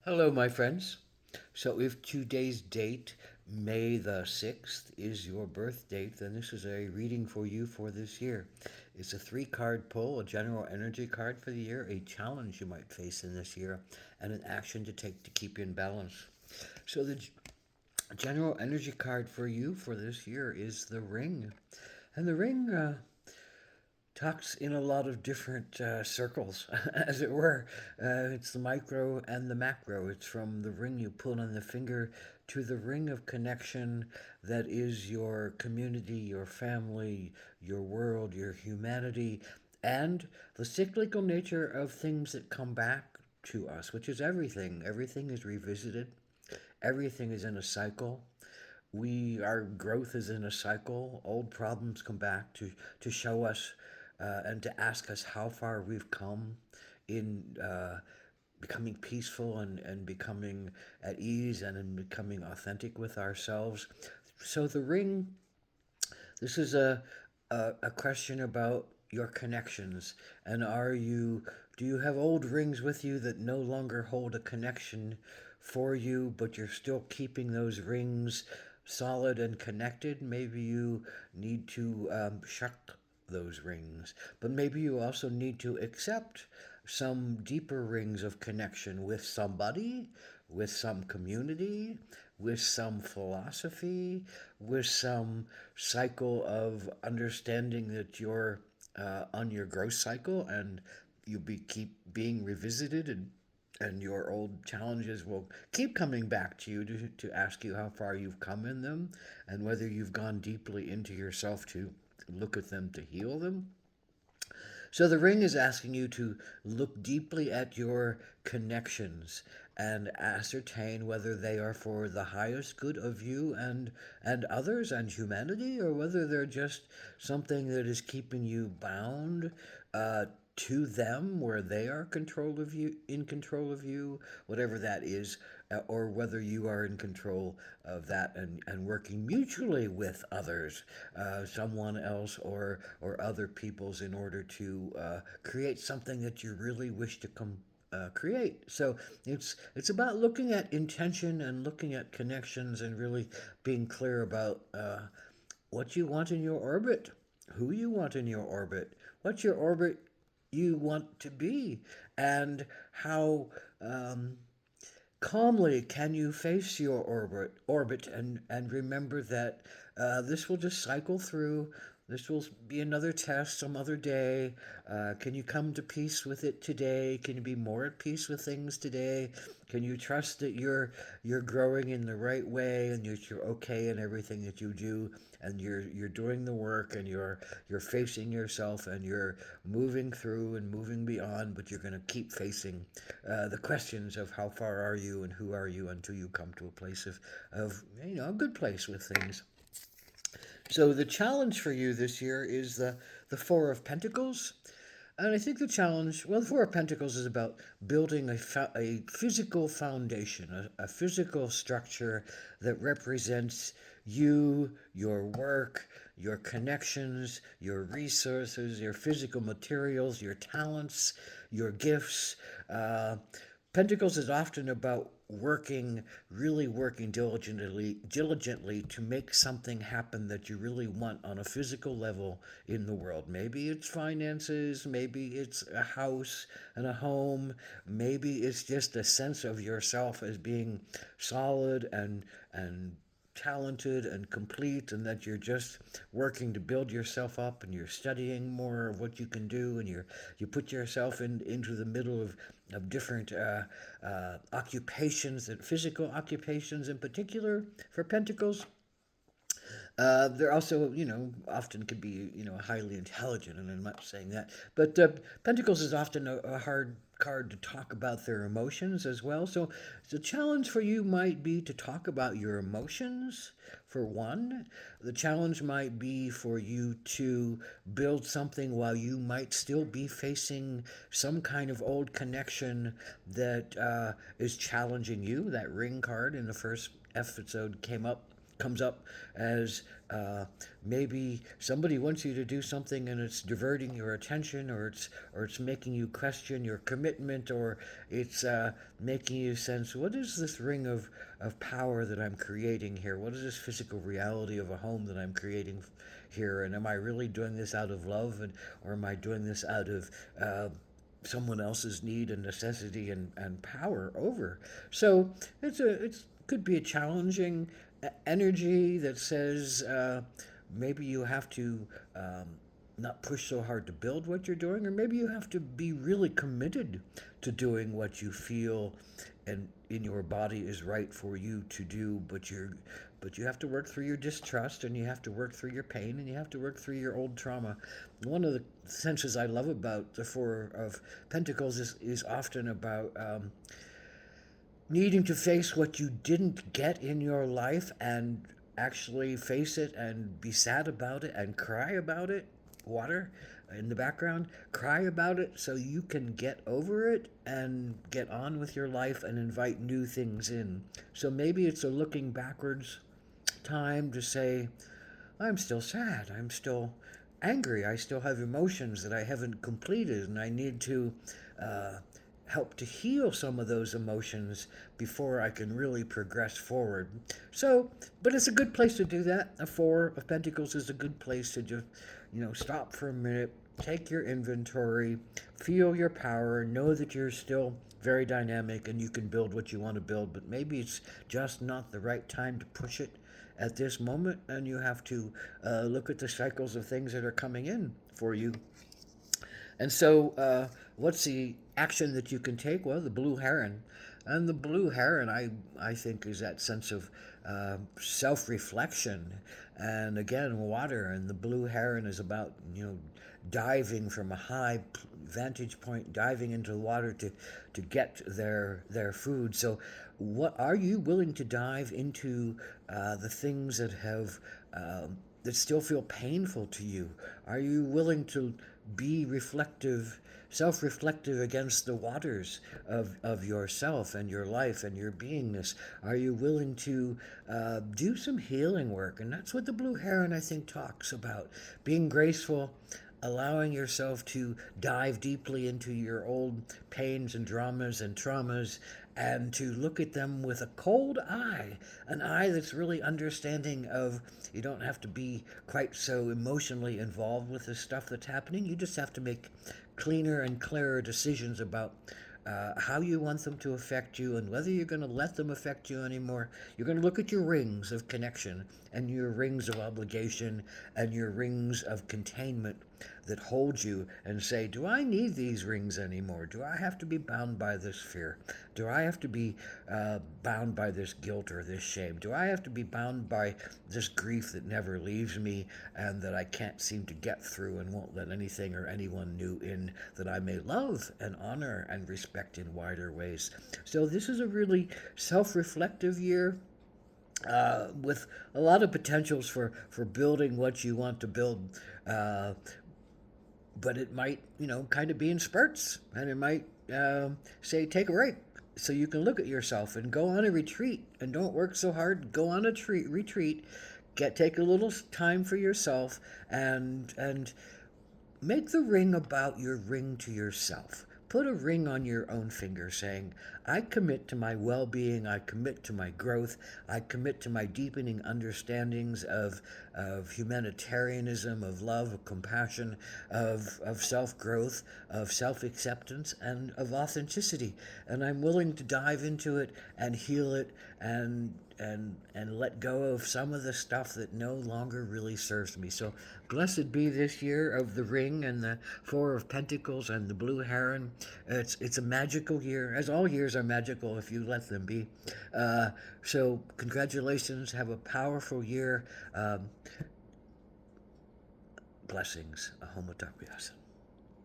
Hello, my friends. So, if today's date, May the 6th, is your birth date, then this is a reading for you for this year. It's a three card pull, a general energy card for the year, a challenge you might face in this year, and an action to take to keep you in balance. So, the general energy card for you for this year is the ring. And the ring talks in a lot of different circles, as it were. It's the micro and the macro. It's from the ring you put on the finger to the ring of connection that is your community, your family, your world, your humanity, and the cyclical nature of things that come back to us, which is everything. Everything is revisited, everything is in a cycle. Our growth is in a cycle. Old problems come back to show us and to ask us how far we've come in becoming peaceful and becoming at ease and in becoming authentic with ourselves. So the ring, this is a question about your connections, and do you have old rings with you that no longer hold a connection for you, but you're still keeping those rings solid and connected? Maybe you need to shuck those rings, but maybe you also need to accept some deeper rings of connection with somebody, with some community, with some philosophy, with some cycle of understanding that you're on your growth cycle, and keep being revisited, and your old challenges will keep coming back to you to ask you how far you've come in them and whether you've gone deeply into yourself to look at them to heal them. So the ring is asking you to look deeply at your connections and ascertain whether they are for the highest good of you and others and humanity, or whether they're just something that is keeping you bound to them, where they are in control of you, whatever that is, or whether you are in control of that and working mutually with others, someone else or other peoples, in order to create something that you really wish to create. So it's about looking at intention and looking at connections and really being clear about what you want in your orbit, who you want in your orbit, what your orbit you want to be, and how calmly can you face your orbit and remember that this will just cycle through. This will be another test some other day. Can you come to peace with it today? Can you be more at peace with things today? Can you trust that you're growing in the right way, and that you're okay in everything that you do, and you're doing the work, and you're facing yourself, and you're moving through and moving beyond, but you're going to keep facing the questions of how far are you and who are you until you come to a place of a good place with things. So the challenge for you this year is the Four of Pentacles. And I think the Four of Pentacles is about building a physical foundation, a physical structure that represents you, your work, your connections, your resources, your physical materials, your talents, your gifts. Pentacles is often about really working diligently to make something happen that you really want on a physical level in the world. Maybe it's finances, maybe it's a house and a home, maybe it's just a sense of yourself as being solid and talented and complete, and that you're just working to build yourself up, and you're studying more of what you can do, and you put yourself into the middle of different occupations, and physical occupations in particular for pentacles. They're also, often could be, highly intelligent, and I'm not saying that. But Pentacles is often a hard card to talk about their emotions as well. So the challenge for you might be to talk about your emotions, for one. The challenge might be for you to build something while you might still be facing some kind of old connection that is challenging you. That ring card in the first episode came up comes up as maybe somebody wants you to do something and it's diverting your attention, or it's making you question your commitment, or it's making you sense, what is this ring of power that I'm creating here? What is this physical reality of a home that I'm creating here? And am I really doing this out of love, or am I doing this out of someone else's need and necessity and power over? So it's could be a challenging energy that says maybe you have to not push so hard to build what you're doing, or maybe you have to be really committed to doing what you feel and in your body is right for you to do, but you have to work through your distrust, and you have to work through your pain, and you have to work through your old trauma. One of the senses I love about the Four of Pentacles is often about needing to face what you didn't get in your life, and actually face it and be sad about it and cry about it. Water in the background, cry about it so you can get over it and get on with your life and invite new things in. So maybe it's a looking backwards time to say, I'm still sad, I'm still angry, I still have emotions that I haven't completed, and I need to uh, help to heal some of those emotions before I can really progress forward. So, but it's a good place to do that. A Four of Pentacles is a good place to just, stop for a minute, take your inventory, feel your power, know that you're still very dynamic and you can build what you want to build, but maybe it's just not the right time to push it at this moment, and you have to look at the cycles of things that are coming in for you. And so, what's the action that you can take? Well, the blue heron. And the blue heron, I think, is that sense of self reflection. And again, water. And the blue heron is about, diving from a high vantage point, diving into the water to get their food. So, what are you willing to dive into the things that have that still feel painful to you? Are you willing to be reflective, self reflective against the waters of yourself and your life and your beingness? Are you willing to do some healing work? And that's what the blue heron, I think, talks about: being graceful, allowing yourself to dive deeply into your old pains and dramas and traumas, and to look at them with a cold eye, an eye that's really understanding of, you don't have to be quite so emotionally involved with the stuff that's happening. You just have to make cleaner and clearer decisions about how you want them to affect you, and whether you're going to let them affect you anymore. You're going to look at your rings of connection and your rings of obligation and your rings of containment that hold you, and say, do I need these rings anymore? Do I have to be bound by this fear? Do I have to be bound by this guilt or this shame? Do I have to be bound by this grief that never leaves me and that I can't seem to get through, and won't let anything or anyone new in that I may love and honor and respect in wider ways? So this is a really self-reflective year, with a lot of potentials for building what you want to build. But it might, kind of be in spurts, and it might say, take a break so you can look at yourself and go on a retreat, and don't work so hard. Go on a retreat, take a little time for yourself, and make the ring about your ring to yourself. Put a ring on your own finger saying, I commit to my well-being, I commit to my growth, I commit to my deepening understandings of humanitarianism, of love, of compassion, of self-growth, of self-acceptance, and of authenticity. And I'm willing to dive into it and heal it, and let go of some of the stuff that no longer really serves me. So blessed be this year of the ring and the Four of Pentacles and the blue heron. It's a magical year, as all years are magical if you let them be. So congratulations, have a powerful year. Blessings. Ahom Ataku Yasin.